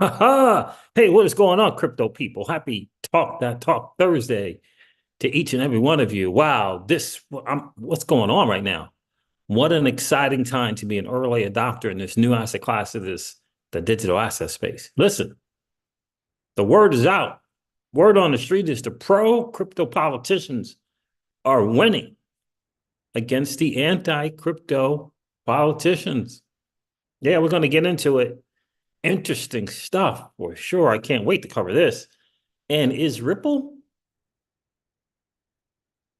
Hey, what is going on, crypto people? Happy Talk That Talk Thursday to each and every one of you. Wow, what's going on right now? What an exciting time to be an early adopter in this new asset class of the digital asset space. Listen, the word is out. Word on the street is the pro crypto politicians are winning against the anti crypto politicians. Yeah, we're going to get into it. Interesting stuff for sure. I can't wait to cover this. And is Ripple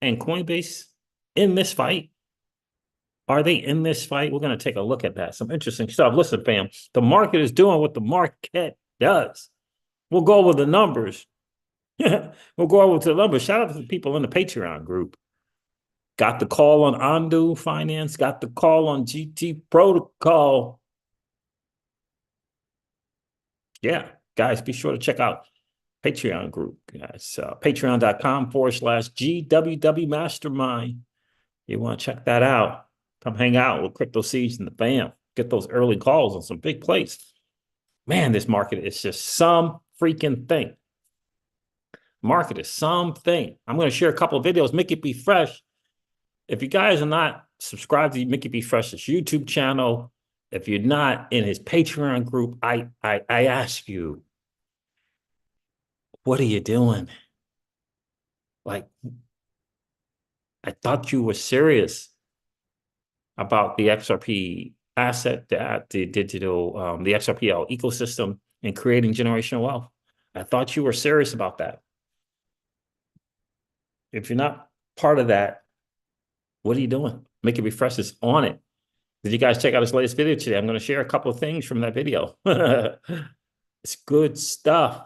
and Coinbase in this fight? Are they in this fight? We're going to take a look at that. Some interesting stuff. Listen, fam, the market is doing what the market does. We'll go over the numbers. We'll go over to the numbers. Shout out to the people in the Patreon group. Got the call on Andu Finance, got the call on GT Protocol. Yeah, guys, be sure to check out Patreon group, guys. Patreon.com/GWW Mastermind. You want to check that out. Come hang out with Crypto Seeds and the fam. Get those early calls on some big plays. Man, this market is just some freaking thing. Market is something. I'm going to share a couple of videos. Mickey B. Fresh. If you guys are not subscribed to Mickey B. Fresh's YouTube channel, if you're not in his Patreon group, I ask you, what are you doing? Like, I thought you were serious about the XRP asset, the digital, the XRPL ecosystem and creating generational wealth. I thought you were serious about that. If you're not part of that, what are you doing? Make It Refresh is on it. Did you guys check out his latest video today? I'm going to share a couple of things from that video. It's good stuff.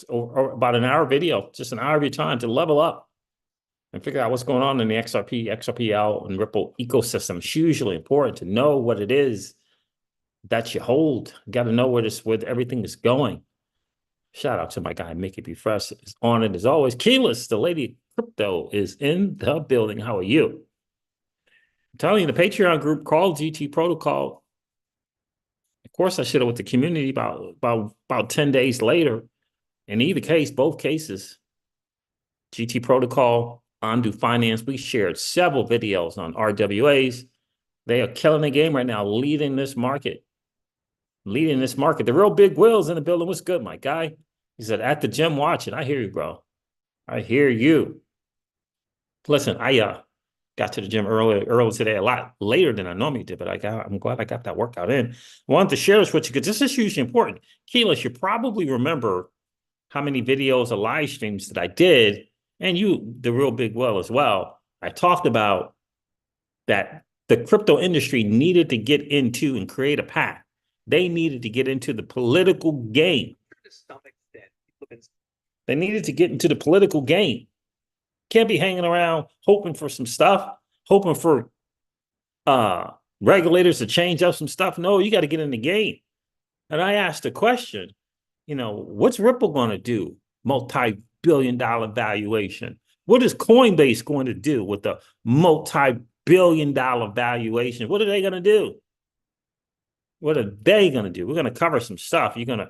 Or about an hour video, just an hour of your time to level up and figure out what's going on in the XRP, XRPL, and Ripple ecosystem. It's hugely important to know what it is that you hold. You got to know where everything is going. Shout out to my guy, Mickey B. Fresh, is on it as always. Keyless, the lady crypto, is in the building. How are you? I'm telling you, the Patreon group called GT Protocol. Of course, I should have with the community about 10 days later. In either case, both cases, GT Protocol, Andu Finance, we shared several videos on RWAs. They are killing the game right now, leading this market. The real big Will's in the building. What's good, my guy? He said, at the gym watching. I hear you, bro. I hear you. Listen, I got to the gym early today, a lot later than I normally did, but I'm glad I got that workout in. I wanted to share this with you because this is hugely important. Keyless, you probably remember how many videos or live streams that I did, and you, the real big Will as well. I talked about that the crypto industry needed to get into and create a path. They needed to get into the political game. They needed to get into the political game. Can't be hanging around hoping for some stuff, hoping for regulators to change up some stuff. No, you got to get in the game. And I asked the question, what's Ripple going to do? Multi-billion-dollar valuation. What is Coinbase going to do with the multi-billion-dollar valuation? What are they going to do? What are they going to do? We're going to cover some stuff. You're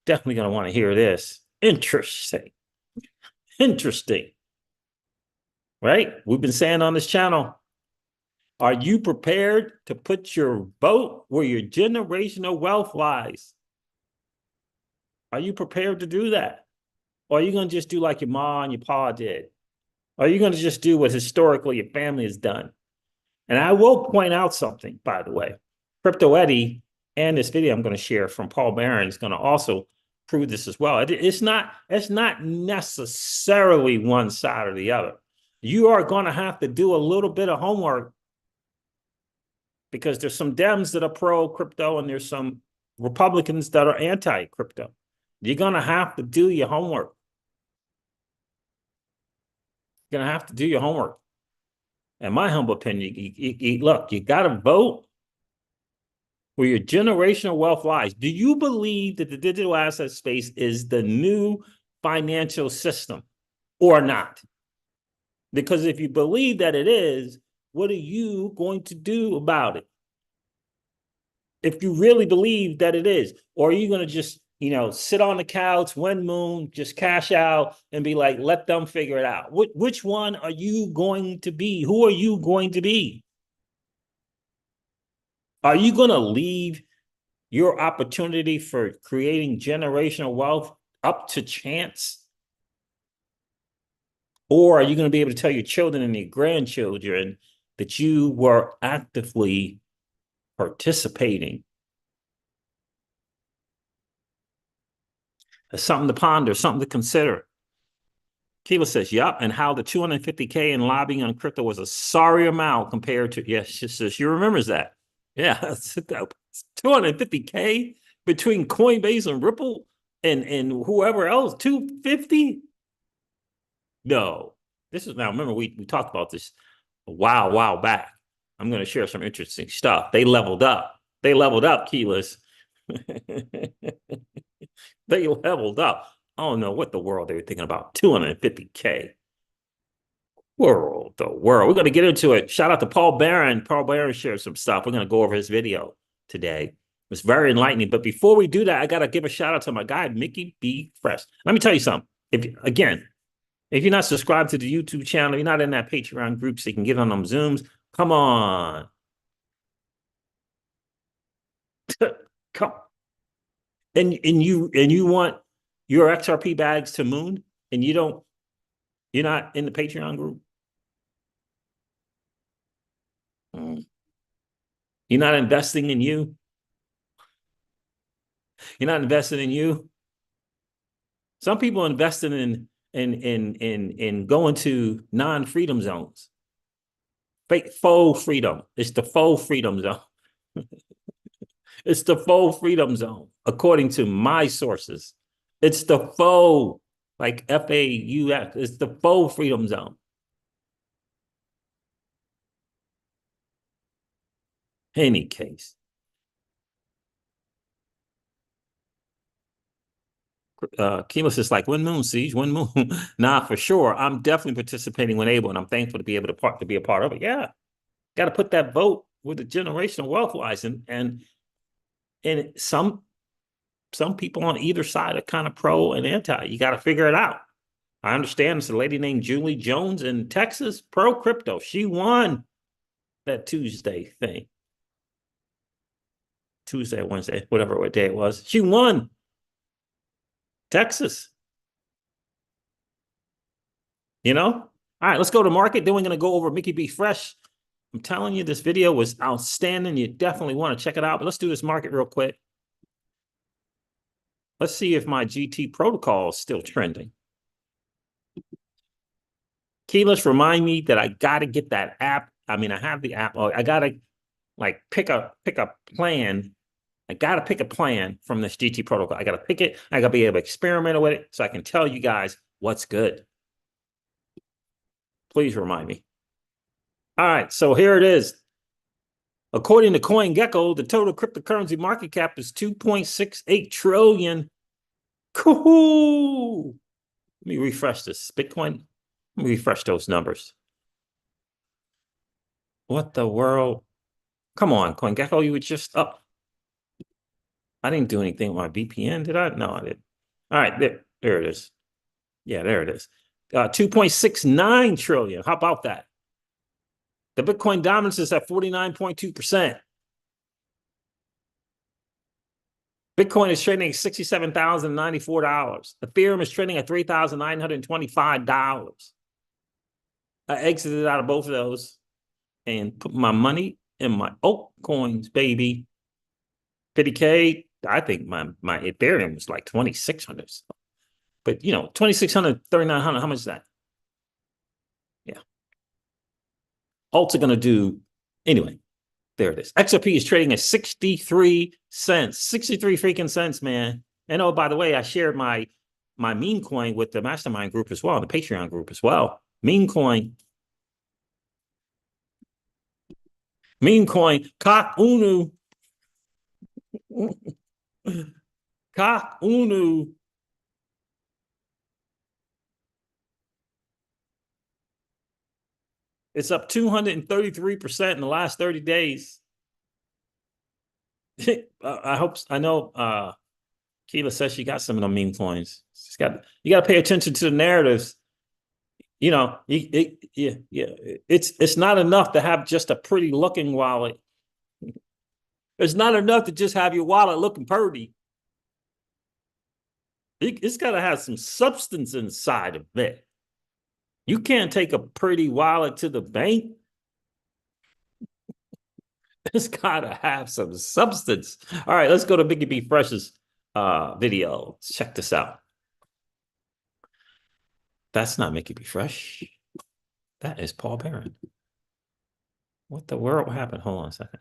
definitely going to want to hear this. Interesting. Right? We've been saying on this channel, are you prepared to put your vote where your generational wealth lies? Are you prepared to do that? Or are you going to just do like your mom and your pa did? Or are you going to just do what historically your family has done? And I will point out something, by the way. Crypto Eddie and this video I'm going to share from Paul Barron is going to also prove this as well. It's not necessarily one side or the other. You are going to have to do a little bit of homework because there's some Dems that are pro-crypto and there's some Republicans that are anti-crypto. You're going to have to do your homework. You're going to have to do your homework. In my humble opinion, look, you got to vote where your generational wealth lies. Do you believe that the digital asset space is the new financial system or not? Because if you believe that it is, what are you going to do about it? If you really believe that it is, or are you going to just sit on the couch, win Moon, just cash out and be like, let them figure it out. Which one are you going to be? Who are you going to be? Are you going to leave your opportunity for creating generational wealth up to chance? Or are you going to be able to tell your children and your grandchildren that you were actively participating? That's something to ponder, something to consider. Kiva says, yep, and how the 250K in lobbying on crypto was a sorry amount compared to, yes, she remembers that. Yeah, 250K between Coinbase and Ripple and whoever else, 250? No. This is, now remember, we talked about this a while back. I'm going to share some interesting stuff. They leveled up. They leveled up, Keyless. They leveled up. I don't know what the world they were thinking about. 250K. The world. We're going to get into it. Shout out to Paul Barron. Paul Barron shared some stuff. We're going to go over his video today. It's very enlightening. But before we do that, I got to give a shout out to my guy, Mickey B. Fresh. Let me tell you something. If you're not subscribed to the YouTube channel, you're not in that Patreon group so you can get on them Zooms, come on. Come. And you want your XRP bags to Moon, and you're not in the Patreon group? You're not investing in you? You're not investing in you? Some people are investing in going to non-freedom zones. Faux freedom. It's the faux freedom zone. It's the faux freedom zone, according to my sources. It's the faux, like FAUX. It's the faux freedom zone. Any case. Keyless is like, when Moon, Siege, when Moon. Nah, for sure. I'm definitely participating when able, and I'm thankful to be able to be a part of it. Yeah. Got to put that vote with the generational wealth wise. And some people on either side are kind of pro and anti. You got to figure it out. I understand it's a lady named Julie Jones in Texas, pro crypto. She won that Tuesday thing. Tuesday, Wednesday, whatever day it was. She won. Texas. All right, let's go to market. Then we're going to go over Mickey B. Fresh. I'm telling you, this video was outstanding. You definitely want to check it out. But let's do this market real quick. Let's see if my GT protocol is still trending. Keyless, remind me that I got to get that app. I mean, I have the app. I got to pick a plan. I got to pick a plan from this GT protocol. I got to pick it. I got to be able to experiment with it so I can tell you guys what's good. Please remind me. All right, so here it is. According to CoinGecko, the total cryptocurrency market cap is 2.68 trillion. Cool. Let me refresh this. Bitcoin. Let me refresh those numbers. What the world? Come on, CoinGecko, you were just up. I didn't do anything with my VPN, did I? No, I didn't. All right, there it is. Yeah, there it is. 2.69 trillion. How about that? The Bitcoin dominance is at 49.2%. Bitcoin is trading at $67,094. Ethereum is trading at $3,925. I exited out of both of those and put my money in my altcoins, baby. 50K. I think my Ethereum was like 2,600. But 2,600, 3,900, how much is that? Yeah. Alts are going to do, anyway, there it is. XRP is trading at 63 cents. 63 freaking cents, man. And oh, by the way, I shared my meme coin with the mastermind group as well, the Patreon group as well. Meme coin, Cock Unu. Cock Unu. It's up 233% in the last 30 days. I know Keela says she got some of them meme coins. You got to pay attention to the narratives. You know, it's not enough to have just a pretty looking wallet. It's not enough to just have your wallet looking pretty. It's got to have some substance inside of it. You can't take a pretty wallet to the bank. It's got to have some substance. All right, let's go to Mickey B. Fresh's video. Check this out. That's not Mickey B. Fresh. That is Paul Barron. What the world happened? Hold on a second.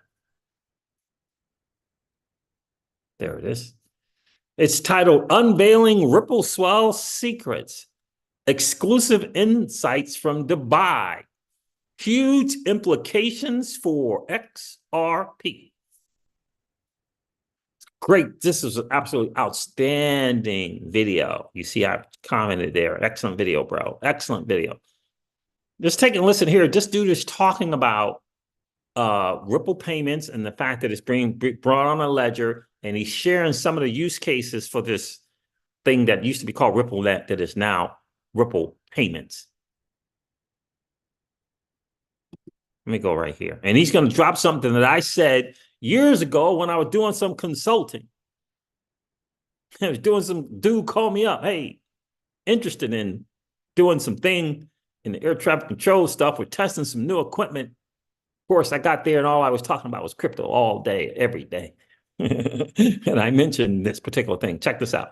There it is. It's titled Unveiling Ripple Swell Secrets. Exclusive insights from Dubai. Huge implications for XRP. Great. This is an absolutely outstanding video. You see, I commented there. Excellent video, bro. Excellent video. Just take a listen here. This dude is talking about Ripple payments and the fact that it's being brought on a ledger, and he's sharing some of the use cases for this thing that used to be called RippleNet that is now Ripple Payments. Let me go right here. And he's going to drop something that I said years ago when I was doing some consulting. I was doing some dude called me up. Hey, interested in doing some thing in the air traffic control stuff. We're testing some new equipment. Of course, I got there and all I was talking about was crypto all day, every day. And I mentioned this particular thing. Check this out.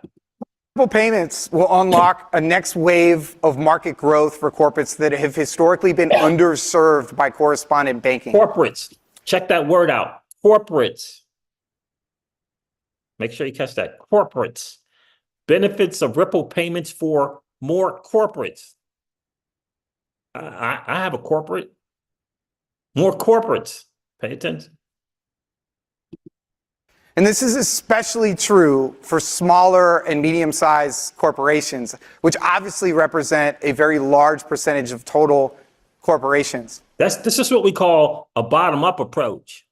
Ripple payments will unlock a next wave of market growth for corporates that have historically been underserved by correspondent banking. Corporates. Check that word out. Corporates. Make sure you catch that. Corporates. Benefits of Ripple payments for more corporates. I have a corporate. More corporates. Pay attention. And this is especially true for smaller and medium-sized corporations, which obviously represent a very large percentage of total corporations. This is what we call a bottom-up approach.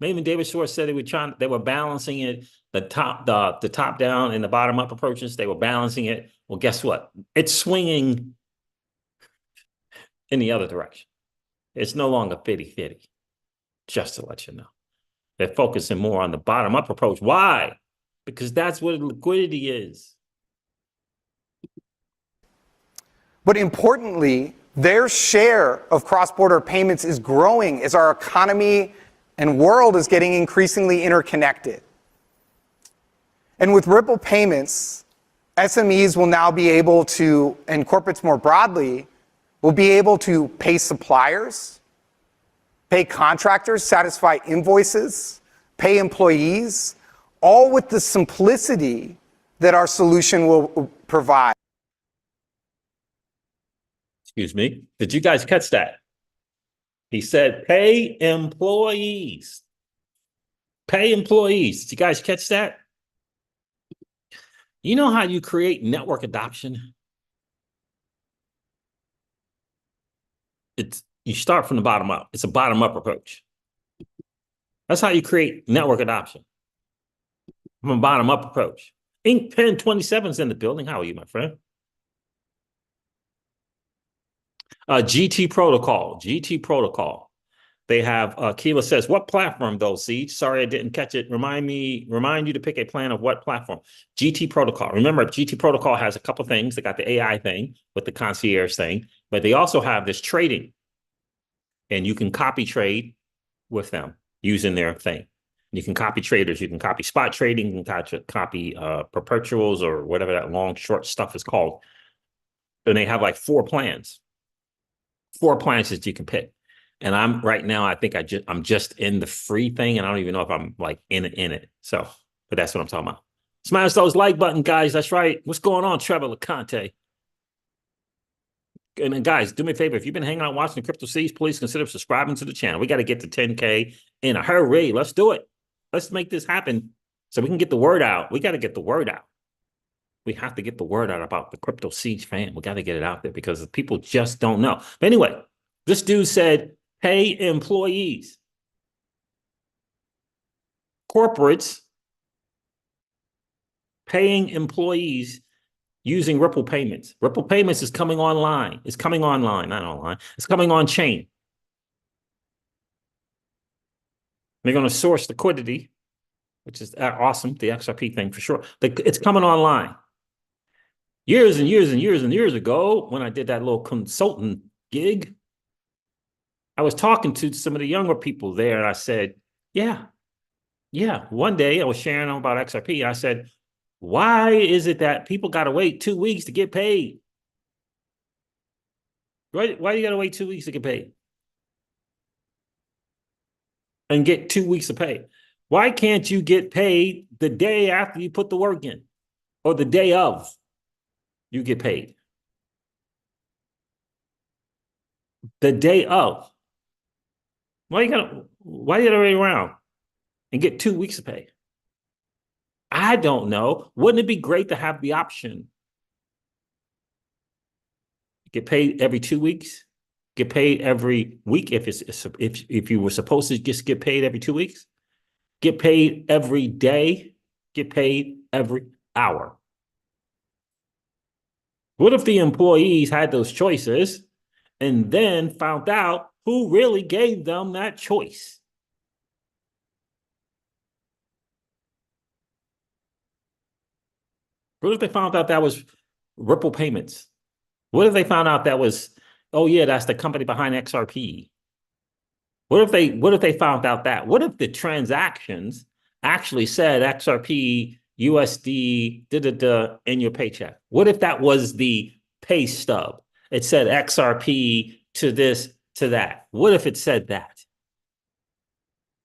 Maybe David Schwartz said they were balancing it, the top down and the bottom-up approaches. They were balancing it. Well, guess what? It's swinging in the other direction. It's no longer 50-50, just to let you know. They're focusing more on the bottom-up approach. Why? Because that's what liquidity is. But importantly, their share of cross-border payments is growing as our economy and world is getting increasingly interconnected. And with Ripple payments, SMEs will now be able to, and corporates more broadly, will be able to pay suppliers, pay contractors, satisfy invoices, pay employees, all with the simplicity that our solution will provide. Excuse me. Did you guys catch that? He said, pay employees. Pay employees. Did you guys catch that? You know how you create network adoption? You start from the bottom up. It's a bottom up approach. That's how you create network adoption. From a bottom up approach. Ink Pen 27 is in the building. How are you, my friend? GT Protocol. GT Protocol. They have, Keela says, what platform though, Siege? Sorry, I didn't catch it. Remind you to pick a plan of what platform. GT Protocol. Remember, GT Protocol has a couple things. They got the AI thing with the concierge thing, but they also have this trading. And you can copy trade with them using their thing. You can copy traders. You can copy spot trading. You can copy perpetuals or whatever that long, short stuff is called. And they have like 4 plans. 4 plans that you can pick. And I'm right now, I think I'm just in the free thing, and I don't even know if I'm like in it. So, but that's what I'm talking about. Smash those like button, guys. That's right. What's going on, Trevor LeConte? And then guys, do me a favor. If you've been hanging out watching the Crypto Seeds, please consider subscribing to the channel. We got to get to 10K in a hurry. Let's do it. Let's make this happen so we can get the word out. We got to get the word out. We have to get the word out about the Crypto Seeds fan. We got to get it out there because people just don't know. But anyway, this dude said, pay employees. Corporates paying employees using Ripple Payments. Ripple Payments is coming online. It's coming online, not online. It's coming on chain. They're going to source liquidity, which is awesome, the XRP thing for sure. It's coming online. Years and years and years and years ago, when I did that little consultant gig, I was talking to some of the younger people there, and I said, yeah, one day I was sharing about XRP. I said, why is it that people got to wait 2 weeks to get paid? Right? Why do you got to wait 2 weeks to get paid? And get 2 weeks of pay? Why can't you get paid the day after you put the work in, or the day of you get paid? The day of. Why you gotta wait around and get 2 weeks of pay? I don't know. Wouldn't it be great to have the option? Get paid every 2 weeks, get paid every week if you were supposed to just get paid every 2 weeks, get paid every day, get paid every hour. What if the employees had those choices and then found out who really gave them that choice? What if they found out that was Ripple Payments? What if they found out that was, oh yeah, that's the company behind XRP? What if they found out that? What if the transactions actually said XRP, USD, in your paycheck? What if that was the pay stub? It said XRP to this, to that. What if it said that?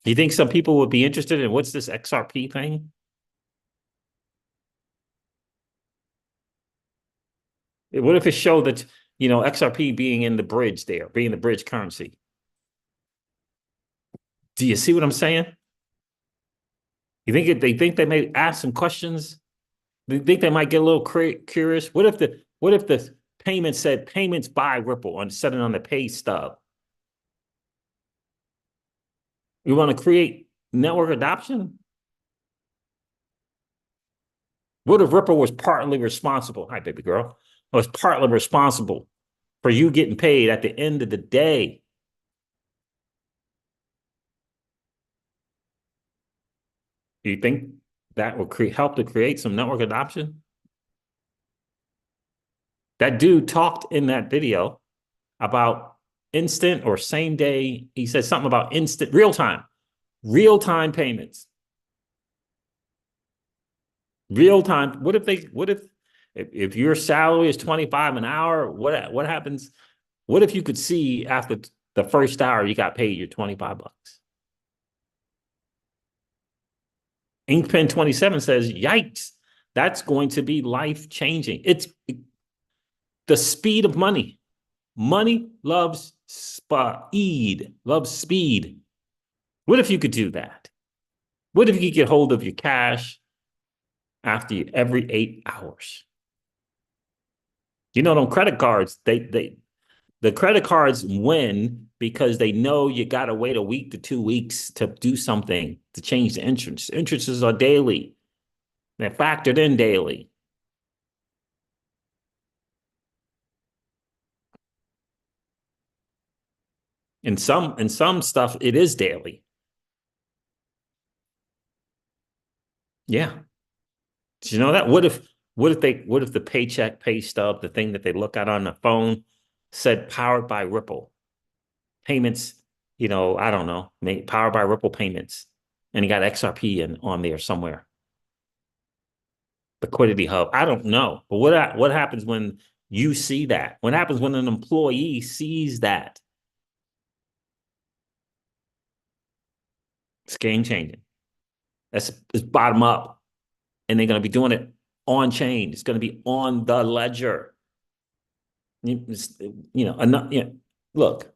Do you think some people would be interested in what's this XRP thing? What if it showed that, XRP being in the bridge there, being the bridge currency? Do you see what I'm saying? They think they may ask some questions? They think they might get a little curious? What if the payment said payments by Ripple on setting on the pay stub? You want to create network adoption? What if Ripple was partly responsible? Hi, baby girl. Was partly responsible for you getting paid at the end of the day? Do you think that will help to create some network adoption? That dude talked in that video about instant or same day. He said something about instant, real time payments. Real time. What if your salary is 25 an hour, what happens? What if you could see after the first hour you got paid your 25 bucks? Inkpen 27 says, yikes, that's going to be life-changing. It's the speed of money. Money loves speed, loves speed. What if you could do that? What if you could get hold of your cash after every 8 hours? Them credit cards, the credit cards win because they know you got to wait a week to 2 weeks to do something to change the interest. Interests are daily. They're factored in daily. In some stuff, it is daily. Yeah. Did you know that? What if the paycheck, pay stub, the thing that they look at on the phone said powered by Ripple payments, I don't know, powered by Ripple payments, and you got XRP on there somewhere. Liquidity hub. I don't know. But what happens when you see that? What happens when an employee sees that? It's game changing. It's bottom up. And they're going to be doing it on chain. It's going to be on the ledger. Look,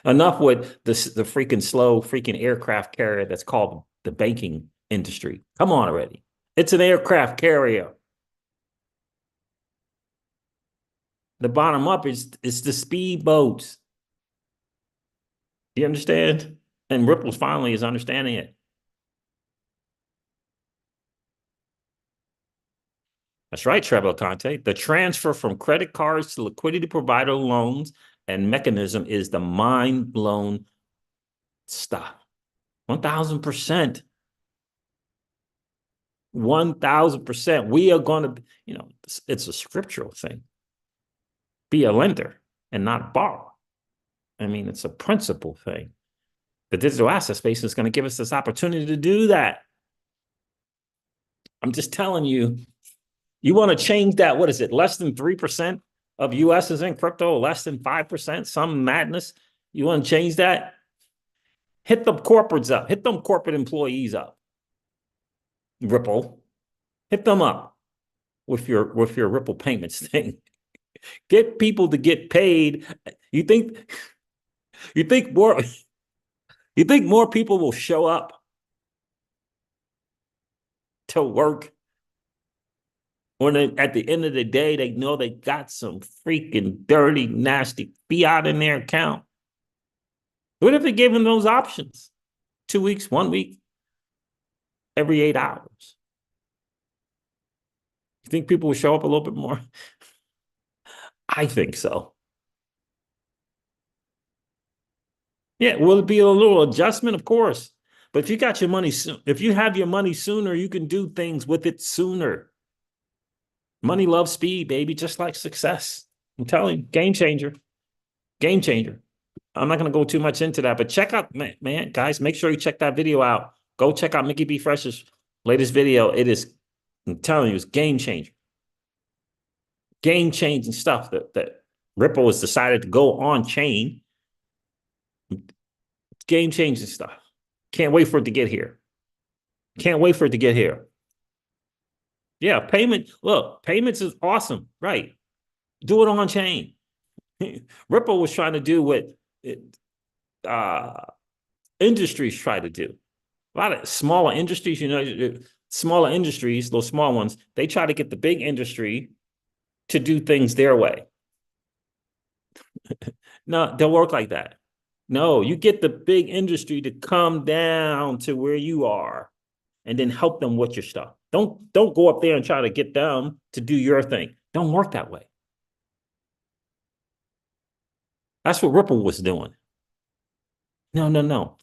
enough with the freaking slow freaking aircraft carrier that's called the banking industry. Come on already. It's an aircraft carrier. The bottom up is the speedboats. Do you understand? And Ripple finally is understanding it. That's right, Trevor Conte. The transfer from credit cards to liquidity provider loans and mechanism is the mind-blown stuff. 1,000%. 1,000%. We are going to, it's a scriptural thing. Be a lender and not borrow. I mean, it's a principle thing. The digital asset space is going to give us this opportunity to do that. I'm just telling you, you want to change that. What is it? Less than 3% of US is in crypto, less than 5%, some madness. You want to change that? Hit the corporates up, hit them corporate employees up. Ripple, hit them up with your Ripple payments thing. Get people to get paid. You think more people will show up to work when at the end of the day they know they got some freaking dirty, nasty fiat in their account? What if they gave them those options? 2 weeks, 1 week, every 8 hours? You think people will show up a little bit more? I think so. Yeah, will it be a little adjustment? Of course. But if you got your money, if you have your money sooner, you can do things with it sooner. Money loves speed, baby, just like success. I'm telling you, game changer. Game changer. I'm not going to go too much into that, but check out, man, guys, make sure you check that video out. Go check out Mickey B. Fresh's latest video. It is, I'm telling you, it's game changer. Game changing stuff that Ripple has decided to go on chain. Game changing stuff. Can't wait for it to get here. Can't wait for it to get here. Yeah, payments is awesome, right? Do it on chain. Ripple was trying to do what industries try to do. A lot of smaller industries, smaller industries, those small ones, they try to get the big industry to do things their way. No, they'll work like that. No, you get the big industry to come down to where you are and then help them with your stuff. Don't go up there and try to get them to do your thing. Don't work that way. That's what Ripple was doing. No.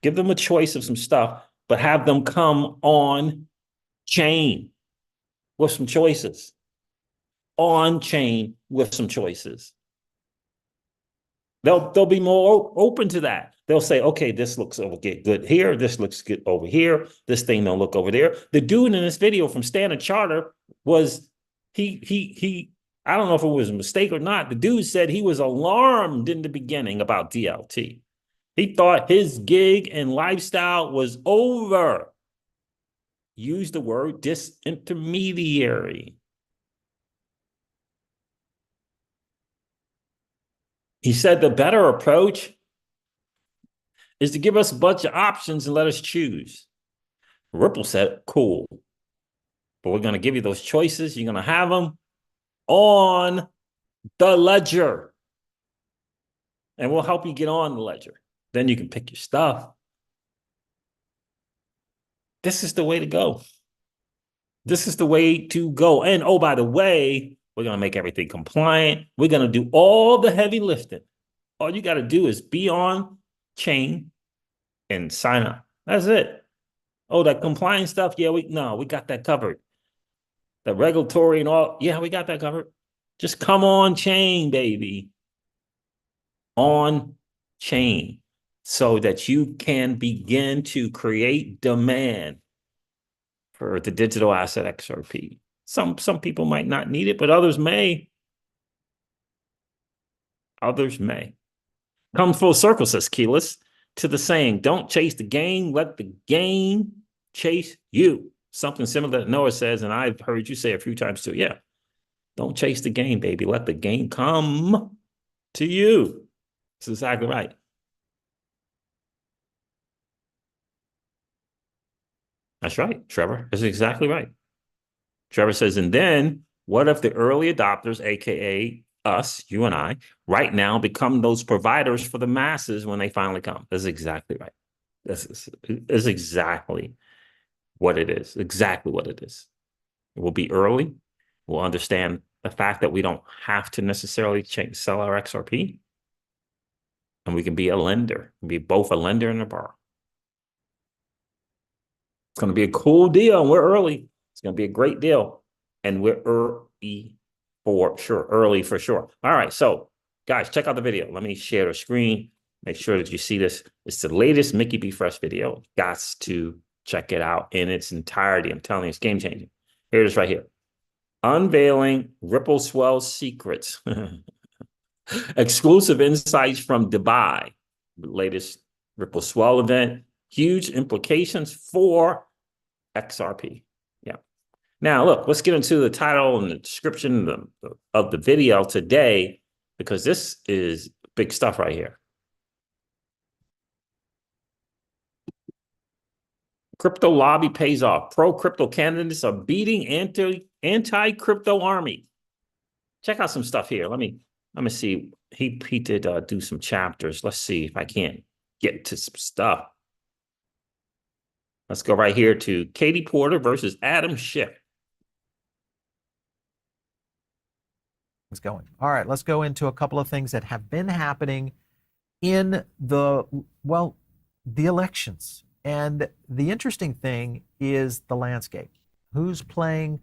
Give them a choice of some stuff, but have them come on chain with some choices. On chain with some choices. They'll be more open to that. They'll say, okay, this looks good here. This looks good over here. This thing don't look over there. The dude in this video from Standard Charter was, he I don't know if it was a mistake or not. The dude said he was alarmed in the beginning about DLT. He thought his gig and lifestyle was over. Use the word disintermediary. He said the better approach is to give us a bunch of options and let us choose. Ripple said, cool. But we're going to give you those choices. You're going to have them on the ledger. And we'll help you get on the ledger. Then you can pick your stuff. This is the way to go. This is the way to go. And oh, by the way, we're going to make everything compliant. We're going to do all the heavy lifting. All you got to do is be on chain and sign up. That's it. Oh, that compliance stuff. Yeah, we got that covered. The regulatory and all. Yeah, we got that covered. Just come on chain, baby. On chain so that you can begin to create demand for the digital asset XRP. Some people might not need it, but others may. Others may. Come full circle, says Keyless, to the saying, don't chase the game, let the game chase you. Something similar that Noah says, and I've heard you say a few times too. Yeah. Don't chase the game, baby. Let the game come to you. That's exactly right. That's right, Trevor. That's exactly right. Trevor says, and then what if the early adopters, aka us, you and I, right now become those providers for the masses when they finally come? That's exactly right. This is exactly what it is. Exactly what it is. We'll be early. We'll understand the fact that we don't have to necessarily sell our XRP. And we can be a lender, be both a lender and a borrower. It's going to be a cool deal, and we're early. It's going to be a great deal, and we're early for sure. Early for sure. All right, so guys, check out the video. Let me share the screen. Make sure that you see this. It's the latest Mickey B. Fresh video. Got to check it out in its entirety. I'm telling you, it's game changing. Here it is right here. Unveiling Ripple Swell secrets. Exclusive insights from Dubai. The latest Ripple Swell event. Huge implications for XRP. Yeah. Now, look, let's get into the title and the description of the video today, because this is big stuff right here. Crypto lobby pays off. Pro-crypto candidates are beating anti-crypto army. Check out some stuff here. Let me see. He did do some chapters. Let's see if I can't get to some stuff. Let's go right here to Katie Porter versus Adam Schiff. It's going. All right, let's go into a couple of things that have been happening in the elections. And the interesting thing is the landscape. Who's playing,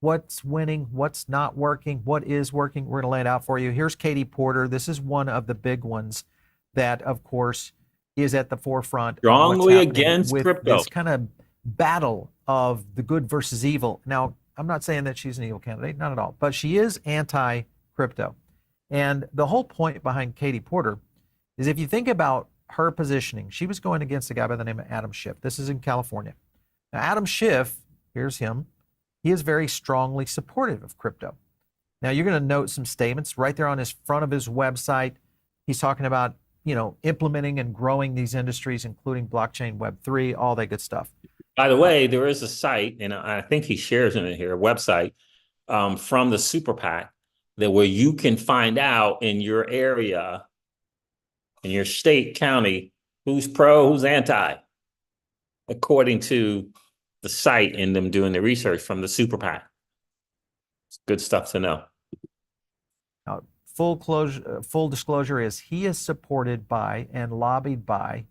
what's winning, what's not working, what is working. We're going to lay it out for you. Here's Katie Porter. This is one of the big ones that, of course, is at the forefront. Strongly against crypto. This kind of battle of the good versus evil. Now, I'm not saying that she's an evil candidate, not at all, but she is anti-crypto. And the whole point behind Katie Porter is, if you think about her positioning, she was going against a guy by the name of Adam Schiff. This is in California. Now, Adam Schiff, here's him. He is very strongly supportive of crypto. Now, you're going to note some statements right there on his front of his website. He's talking about, implementing and growing these industries, including blockchain, Web3, all that good stuff. By the way, there is a site, and I think he shares in it here, a website from the Super PAC where you can find out in your area, in your state, county, who's pro, who's anti, according to the site and them doing the research from the Super PAC. It's good stuff to know. Now, full disclosure is he is supported by and lobbied by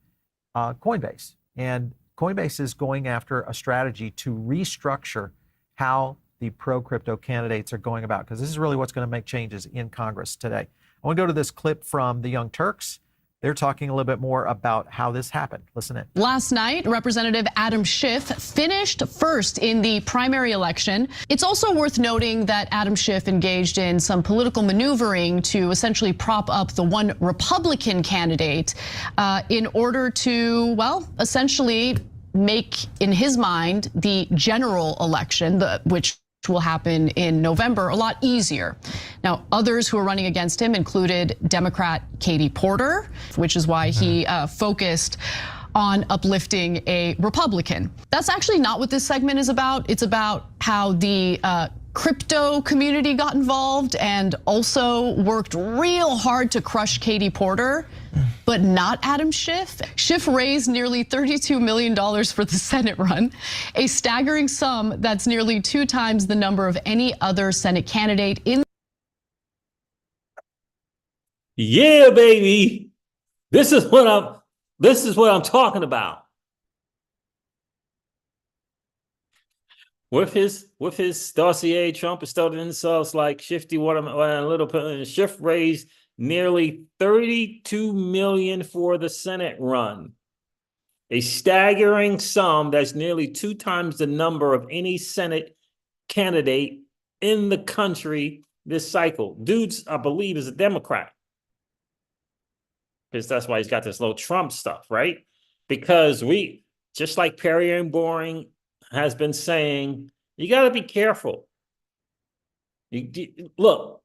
Coinbase. And Coinbase is going after a strategy to restructure how the pro-crypto candidates are going about, because this is really what's going to make changes in Congress today. I want to go to this clip from the Young Turks. They're talking a little bit more about how this happened. Listen in. Last night, Representative Adam Schiff finished first in the primary election. It's also worth noting that Adam Schiff engaged in some political maneuvering to essentially prop up the one Republican candidate in order to, essentially make, in his mind, the general election, which will happen in November, a lot easier. Now, others who are running against him included Democrat Katie Porter, which is why he focused on uplifting a Republican. That's actually not what this segment is about. It's about how the crypto community got involved and also worked real hard to crush Katie Porter, but not Adam Schiff. Schiff raised nearly $32 million for the Senate run, a staggering sum that's nearly 2 times the number of any other Senate candidate in. Yeah, baby. This is what I'm talking about. With his dossier, Trump is starting insults like Shifty Watermelon, Little Schiff raised nearly $32 million for the Senate run, a staggering sum that's nearly 2 times the number of any Senate candidate in the country this cycle. Dudes, I believe, is a Democrat, because that's why he's got this little Trump stuff, right? Because just like Perry and Boring has been saying, you got to be careful. Look,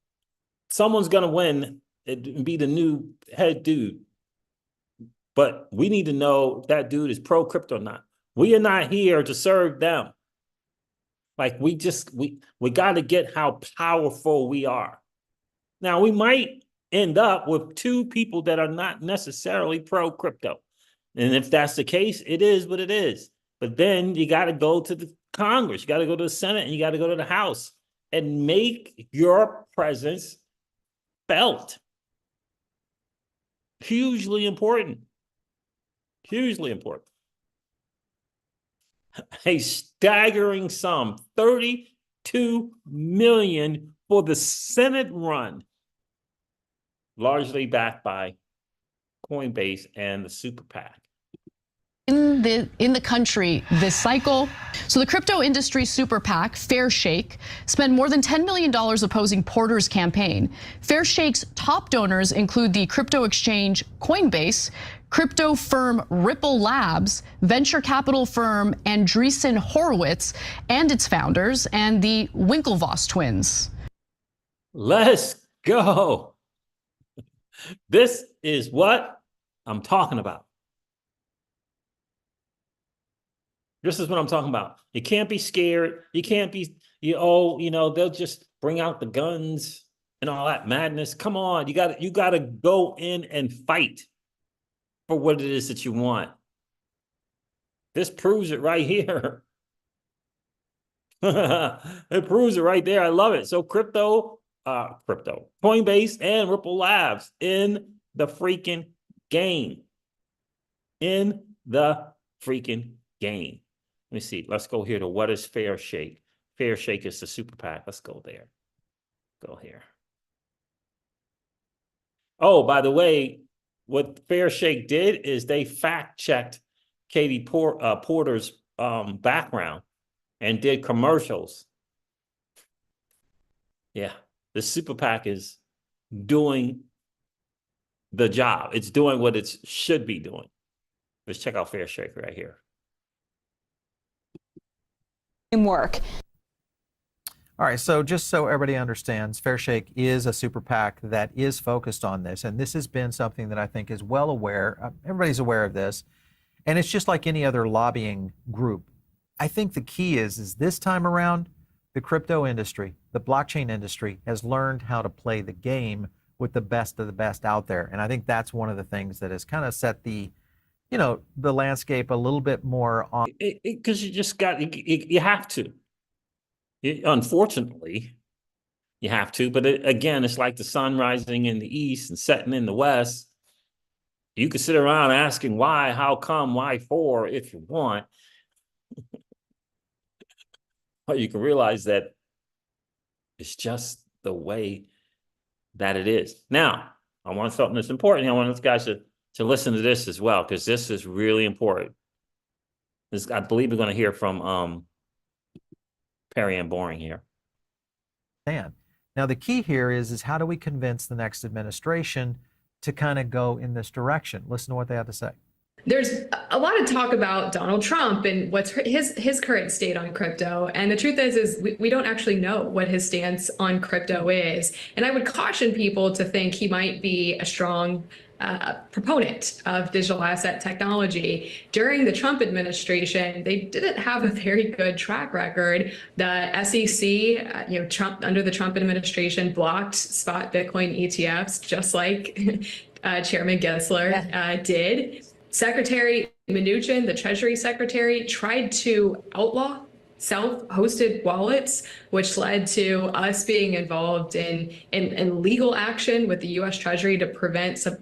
someone's going to win and be the new head dude. But we need to know if that dude is pro-crypto or not. We are not here to serve them. Like, we got to get how powerful we are. Now, we might end up with 2 people that are not necessarily pro-crypto. And if that's the case, it is what it is. But then you got to go to the Congress, you got to go to the Senate, and you got to go to the House and make your presence felt. Hugely important. Hugely important. A staggering sum, $32 million for the Senate run, largely backed by Coinbase and the Super PAC. In the country this cycle. So the crypto industry super PAC, Fairshake, spent more than $10 million opposing Porter's campaign. Fairshake's top donors include the crypto exchange Coinbase, crypto firm Ripple Labs, venture capital firm Andreessen Horowitz and its founders, and the Winklevoss twins. Let's go. This is what I'm talking about. This is what I'm talking about. You can't be scared. You can't be, they'll just bring out the guns and all that madness. Come on, you got to go in and fight for what it is that you want. This proves it right here. It proves it right there. I love it. So crypto, Coinbase and Ripple Labs in the freaking game. In the freaking game. Let me see. Let's go here to what is Fairshake. Fairshake is the super PAC. Let's go there. Go here. Oh, by the way, what Fairshake did is they fact-checked Katie Porter's background and did commercials. Yeah, the super PAC is doing the job. It's doing what it should be doing. Let's check out Fairshake right here. Work. All right, so just so everybody understands, Fairshake is a super PAC that is focused on this, and this has been something that I think is well aware. Everybody's aware of this, and it's just like any other lobbying group. I think the key is this time around, the crypto industry, the blockchain industry has learned how to play the game with the best of the best out there, and I think that's one of the things that has kind of set the landscape a little bit more on. Because you just got, you have to. Unfortunately, you have to. But again, it's like the sun rising in the east and setting in the west. You could sit around asking why, how come, why for, if you want. But you can realize that it's just the way that it is. Now, I want something that's important. I want those guys to listen to this as well, because this is really important. I believe we're going to hear from Perry and Boring here. Now, the key here is how do we convince the next administration to kind of go in this direction? Listen to what they have to say. There's a lot of talk about Donald Trump and what's his current state on crypto. And the truth is we don't actually know what his stance on crypto is. And I would caution people to think he might be a strong proponent of digital asset technology. During the Trump administration, they didn't have a very good track record. The SEC, Trump under the Trump administration blocked spot Bitcoin ETFs, just like Chairman Gensler did. Secretary Mnuchin, the Treasury Secretary, tried to outlaw self-hosted wallets, which led to us being involved in legal action with the U.S. Treasury to prevent some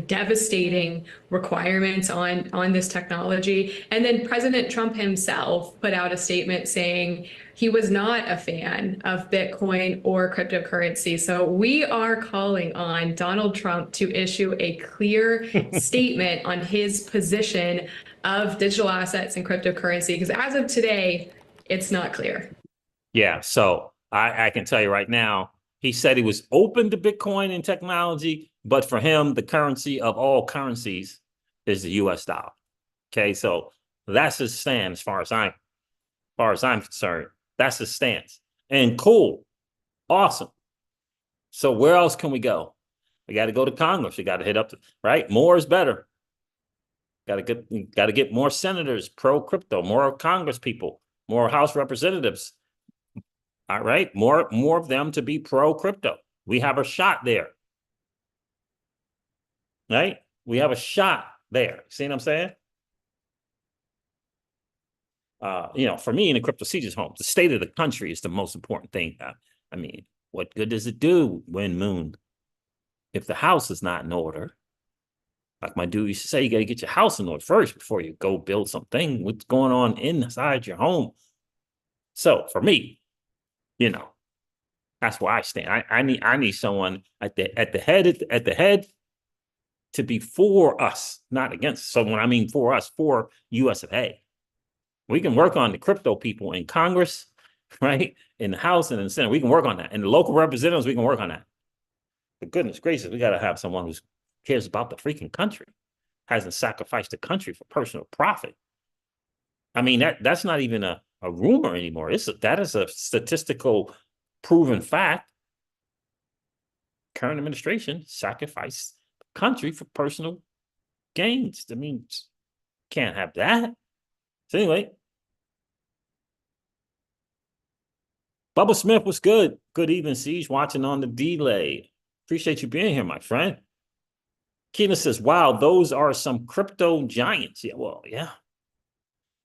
devastating requirements on this technology. And then President Trump himself put out a statement saying he was not a fan of Bitcoin or cryptocurrency. So we are calling on Donald Trump to issue a clear statement on his position of digital assets and cryptocurrency, because as of today, it's not clear. Yeah, so I can tell you right now, he said he was open to Bitcoin and technology, but for him, the currency of all currencies is the US dollar. Okay, so that's his stance as far as I'm concerned. That's his stance. And cool. Awesome. So where else can we go? We got to go to Congress. We got to hit up, right? More is better. Got to get more senators pro crypto, more Congress people, more House representatives. All right, more of them to be pro crypto. We have a shot there. Right? We have a shot there. See what I'm saying? For me in the crypto seizures home, the state of the country is the most important thing. I mean, what good does it do when Moon if the house is not in order? Like my dude used to say, you got to get your house in order first before you go build something. What's going on inside your home? So for me, that's where I stand. I need someone at the head to be for us, not against. So when I mean for us, for US of A. We can work on the crypto people in Congress, right? In the House and in the Senate. We can work on that. And the local representatives, we can work on that. For goodness gracious, we got to have someone who cares about the freaking country, hasn't sacrificed the country for personal profit. I mean, that's not even a rumor anymore. That is a statistical proven fact. Current administration sacrificed the country for personal gains. I mean, can't have that. So anyway, Bubba Smith was good. Good evening, Siege, watching on the delay. Appreciate you being here, my friend. Keena says, wow, those are some crypto giants. Yeah, well, yeah.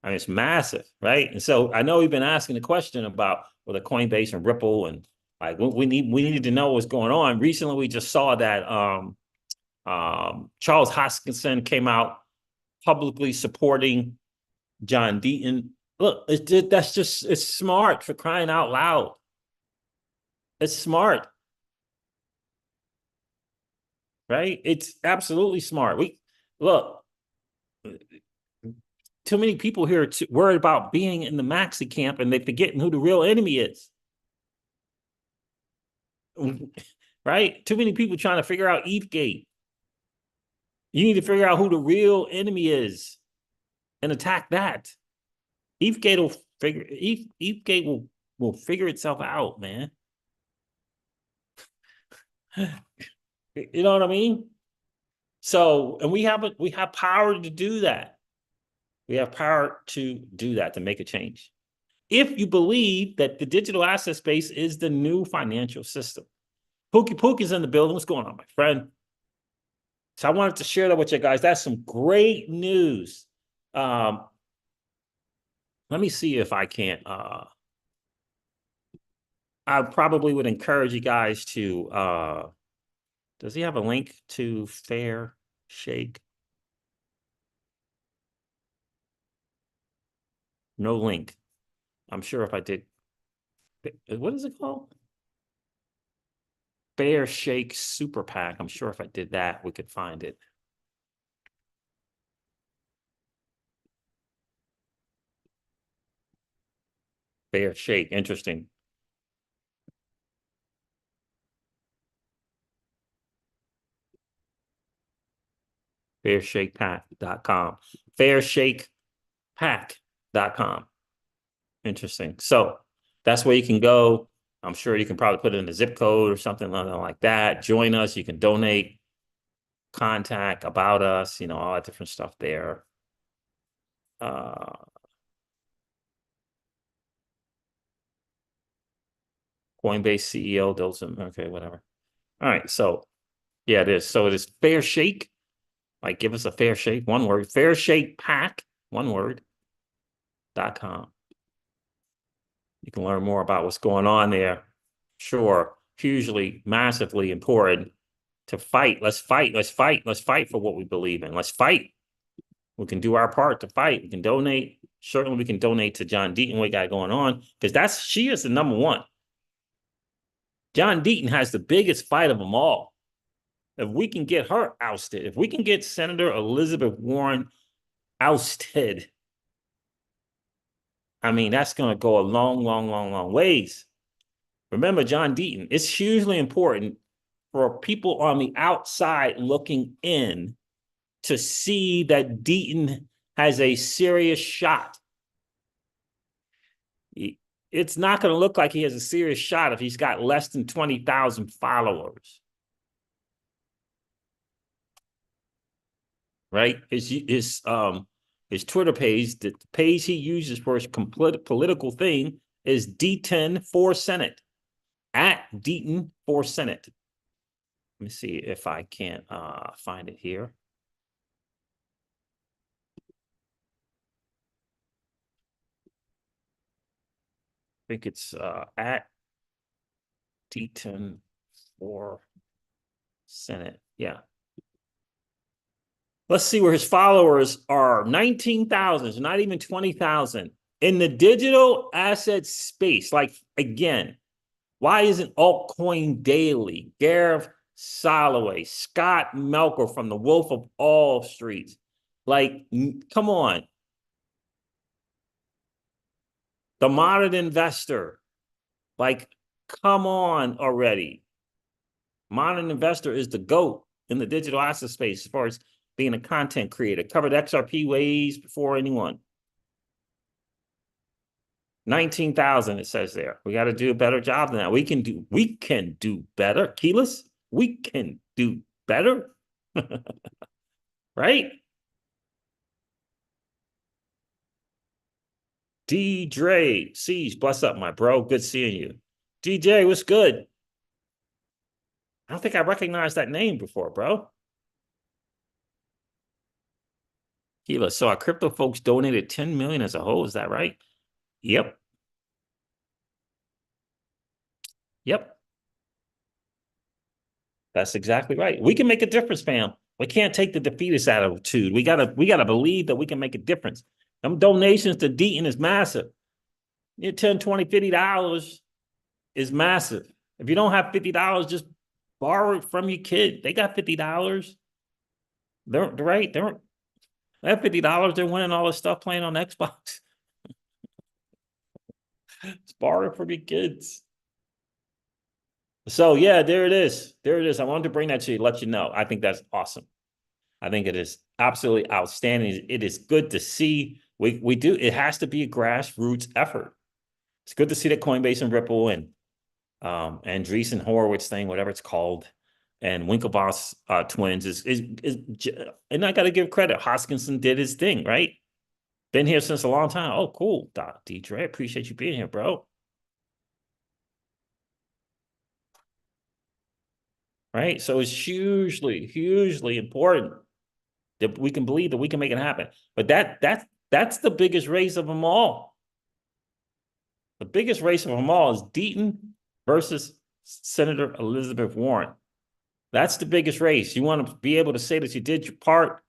I mean, it's massive, right? And so I know we've been asking the question about the Coinbase and Ripple, and like we needed to know what's going on. Recently, we just saw that Charles Hoskinson came out publicly supporting John Deaton. Look, it's smart, for crying out loud. It's smart, right? It's absolutely smart. Too many people here are worried about being in the Maxi camp, and they're forgetting who the real enemy is. Right? Too many people trying to figure out ETHgate. You need to figure out who the real enemy is and attack that. ETHgate will figure itself out, man. You know what I mean? So, and we have power to do that. We have power to do that, to make a change. If you believe that the digital asset space is the new financial system. Pookie is in the building. What's going on, my friend? So I wanted to share that with you guys. That's some great news. Let me see if I can't. I probably would encourage you guys to. Does he have a link to Fair Shake? No link. I'm sure if I did. What is it called? Fair Shake Super PAC. I'm sure if I did that, we could find it. Fair Shake. Interesting. FairShakePack.com. FairShakePack.com. Interesting. So that's where you can go. I'm sure you can probably put it in a zip code or something like that. Join us. You can donate, contact, about us, all that different stuff there. Coinbase CEO, Dolson. Okay, whatever. All right. So yeah, it is. So it is Fair Shake. Like, give us a fair shake, one word. FairShakePack, one word. .com. You can learn more about what's going on there. Sure, hugely, massively important to fight. Let's fight. Let's fight. Let's fight for what we believe in. Let's fight. We can do our part to fight. We can donate. Certainly, we can donate to John Deaton. What we got going on, because she is the number one. John Deaton has the biggest fight of them all. If we can get her ousted, if we can get Senator Elizabeth Warren ousted, I mean, that's going to go a long ways. Remember, John Deaton, it's hugely important for people on the outside looking in to see that Deaton has a serious shot. It's not going to look like he has a serious shot if he's got less than 20,000 followers. Right? His Twitter page, the page he uses for his political thing is D10 for Senate, at Deaton for Senate. Let me see if I can't find it here. think it's at D10 for Senate. Yeah. Let's see where his followers are. 19,000, not even 20,000. In the digital asset space, like, again, why isn't Altcoin Daily, Gareth Soloway, Scott Melker from the Wolf of All Streets? Like, come on. The Modern Investor. Like, come on already. Modern Investor is the GOAT in the digital asset space as far as being a content creator. Covered XRP ways before anyone. 19,000, it says there. We got to do a better job than that. We can do better. Keyless, we can do better. Right? D. Dre, Siege, bless up, my bro. Good seeing you. DJ, what's good? I don't think I recognized that name before, bro. Keyless, so our crypto folks donated 10 million as a whole. Is that right? Yep. Yep. That's exactly right. We can make a difference, fam. We can't take the defeatist attitude. We gotta believe that we can make a difference. Them donations to Deaton is massive. Your $10, $20, $50 is massive. If you don't have $50, just borrow it from your kid. They got $50. They're right. They have $50. They're winning all this stuff playing on Xbox. Just borrow it from your kids. So yeah, there it is. There it is. I wanted to bring that to you, let you know. I think that's awesome. I think it is absolutely outstanding. It is good to see. We do. It has to be a grassroots effort. It's good to see that Coinbase and Ripple and Andreessen Horowitz thing, whatever it's called, and Winklevoss twins is and I got to give credit. Hoskinson did his thing, right? Been here since a long time. Oh, cool, DJ. I appreciate you being here, bro. Right? So it's hugely, hugely important that we can believe that we can make it happen. But that's the biggest race of them all. The biggest race of them all is Deaton versus Senator Elizabeth Warren. That's the biggest race. You want to be able to say that you did your part,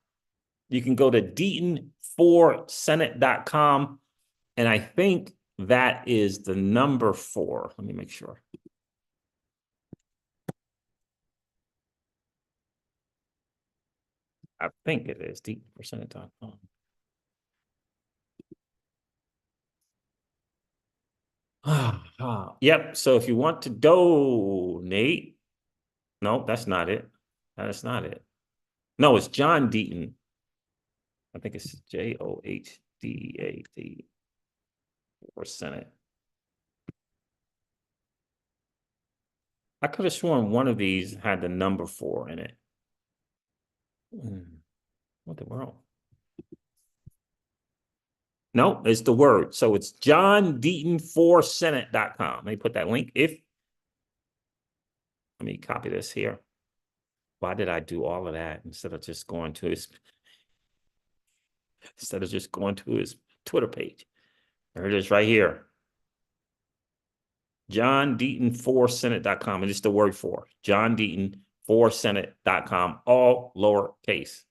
you can go to Deaton4senate.com. And I think that is the number 4. Let me make sure. I think it is Deaton4senate.com. Yep. So if you want to donate, no, that's not it. That's not it. No, it's John Deaton. I think it's JOHDAT for Senate. I could have sworn one of these had the number 4 in it. What the world? No, it's the word. So it's John Deaton4senate.com. Let me put that link. Let me copy this here. Why did I do all of that instead of just going to his Twitter page? There it is right here. John Deaton4senate.com. And it's the word 4. John Deaton4senate.com. All lowercase.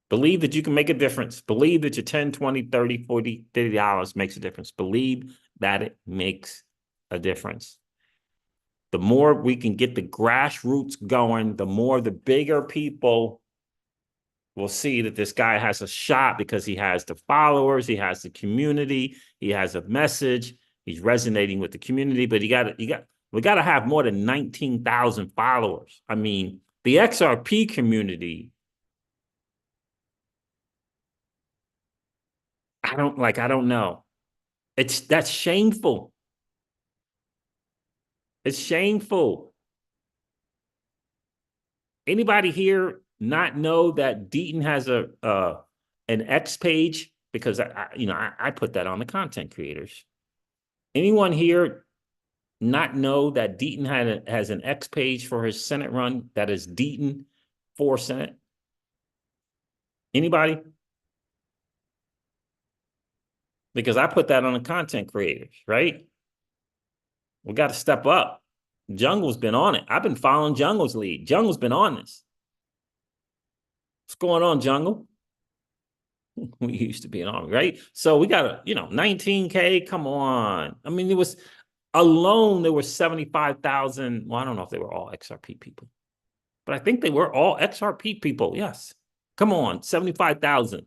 Believe that you can make a difference. Believe that your $10, $20, $30, $40, $50 makes a difference. Believe that it makes a difference. The more we can get the grassroots going, the more the bigger people will see that this guy has a shot because he has the followers, he has the community, he has a message, he's resonating with the community, but we got to have more than 19,000 followers. I mean, the XRP community, I don't know. That's shameful. It's shameful. Anybody here not know that Deaton has an X page? Because I put that on the content creators. Anyone here not know that Deaton has an X page for his Senate run that is Deaton4senate? Anybody? because I put that on the content creators, right? We got to step up. Jungle's been on it. I've been following Jungle's lead. Jungle's been on this. What's going on, Jungle? We used to be an army, right? So we got a, 19K. Come on. I mean, it was alone, there were 75,000. Well, I don't know if they were all XRP people, but I think they were all XRP people. Yes. Come on, 75,000.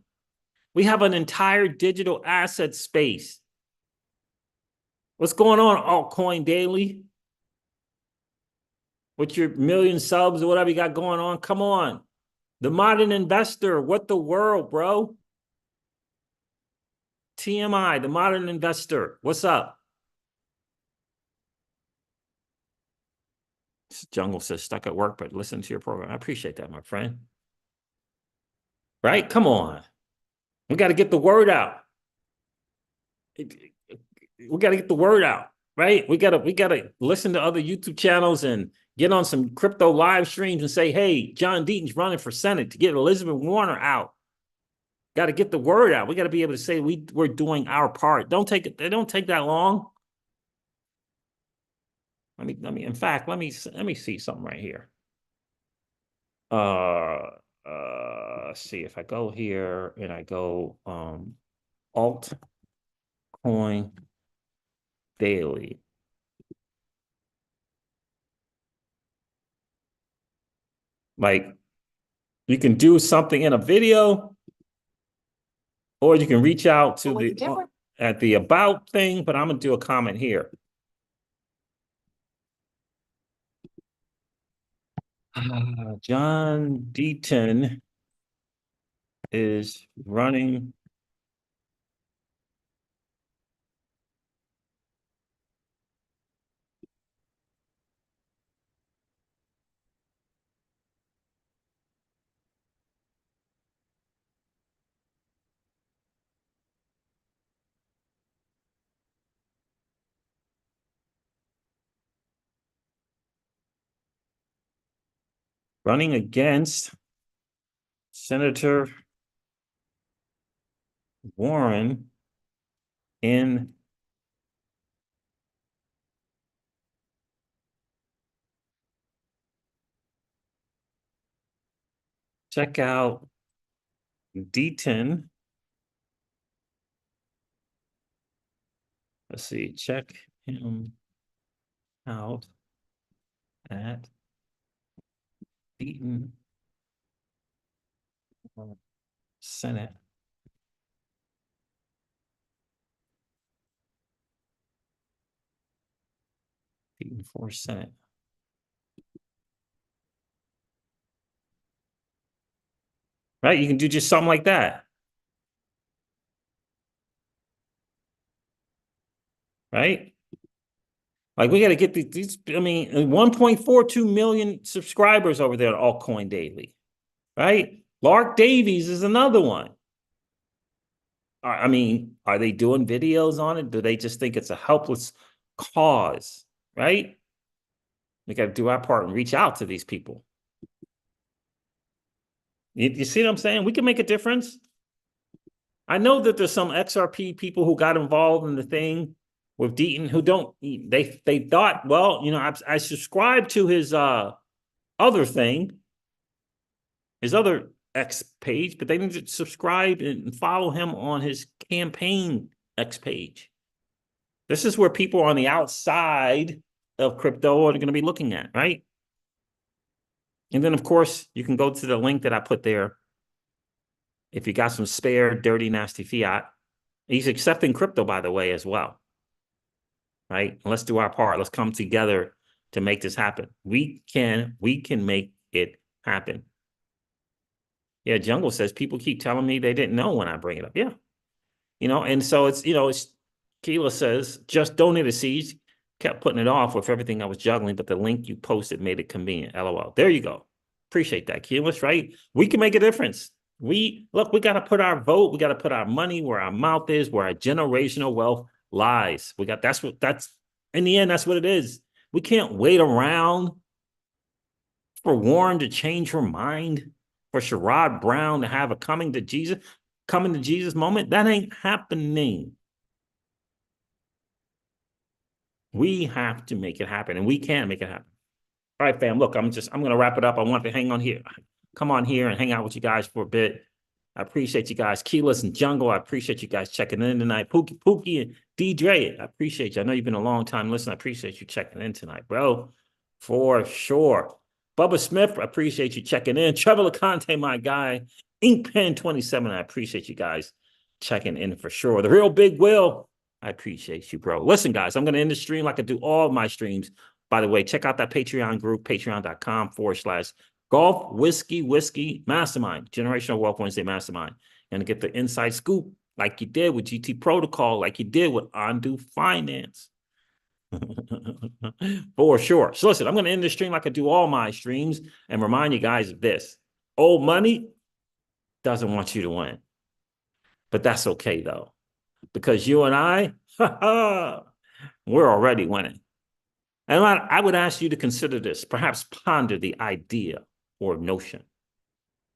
We have an entire digital asset space. What's going on, Altcoin Daily? With your million subs or whatever you got going on? Come on. The Modern Investor. What the world, bro? TMI, The Modern Investor. What's up? Jungle says stuck at work, but listen to your program. I appreciate that, my friend. Right? Come on. We got to get the word out. We got to get the word out, right? We got to listen to other YouTube channels and get on some crypto live streams and say, hey, John Deaton's running for Senate to get Elizabeth Warner out. Got to get the word out. We got to be able to say we're doing our part. Don't take it. They don't take that long. Let me. In fact, let me see something right here. See if I go here and I go Altcoin Daily. Like, you can do something in a video, or you can reach out to at the about thing, but I'm gonna do a comment here. John Deaton is running against Senator Warren in check out Deaton. Let's see, check him out at Deaton Senate. Deaton for Senate. Right? You can do just something like that. Right? Like, we got to get these, I mean, 1.42 million subscribers over there at Altcoin Daily. Right? Lark Davies is another one. I mean, are they doing videos on it? Do they just think it's a helpless cause? Right? We got to do our part and reach out to these people. You see what I'm saying? We can make a difference. I know that there's some XRP people who got involved in the thing with Deaton who don't, they thought, well, I subscribed to his other thing, his other X page, but they didn't subscribe and follow him on his campaign X page. This is where people on the outside of crypto are going to be looking at, right? And then, of course, you can go to the link that I put there. If you got some spare, dirty, nasty fiat, he's accepting crypto, by the way, as well. Right? Let's do our part. Let's come together to make this happen. We can make it happen. Yeah, Jungle says people keep telling me they didn't know when I bring it up. Yeah. And so it's Keela says, just donated seeds, kept putting it off with everything I was juggling, but the link you posted made it convenient. LOL. There you go. Appreciate that, Keyless, right? We can make a difference. We got to put our vote. We got to put our money where our mouth is, where our generational wealth lies. That's in the end, that's what it is. We can't wait around for Warren to change her mind, for Sherrod Brown to have a coming to Jesus moment. That ain't happening. We have to make it happen, and we can make it happen. All right, fam, look, I'm going to wrap it up. I want to hang on here. Come on here and hang out with you guys for a bit. I appreciate you guys. Keyless and Jungle, I appreciate you guys checking in tonight. Pookie and D-Dre, I appreciate you. I know you've been a long time listener. I appreciate you checking in tonight, bro. For sure. Bubba Smith, I appreciate you checking in. Trevor LeConte, my guy. Inkpen27, I appreciate you guys checking in for sure. The Real Big Will, I appreciate you, bro. Listen, guys, I'm going to end the stream like I do all my streams. By the way, check out that Patreon group, patreon.com/Golf Whiskey Mastermind, Generational Wealth Wednesday Mastermind. And to get the inside scoop like you did with GT Protocol, like you did with Undo Finance. For sure. So listen, I'm going to end the stream like I do all my streams and remind you guys of this. Old money doesn't want you to win. But that's okay, though. Because you and I, we're already winning. And I would ask you to consider this, perhaps ponder the idea or notion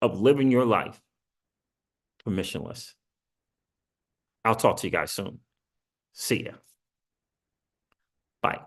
of living your life permissionless. I'll talk to you guys soon. See ya. Bye.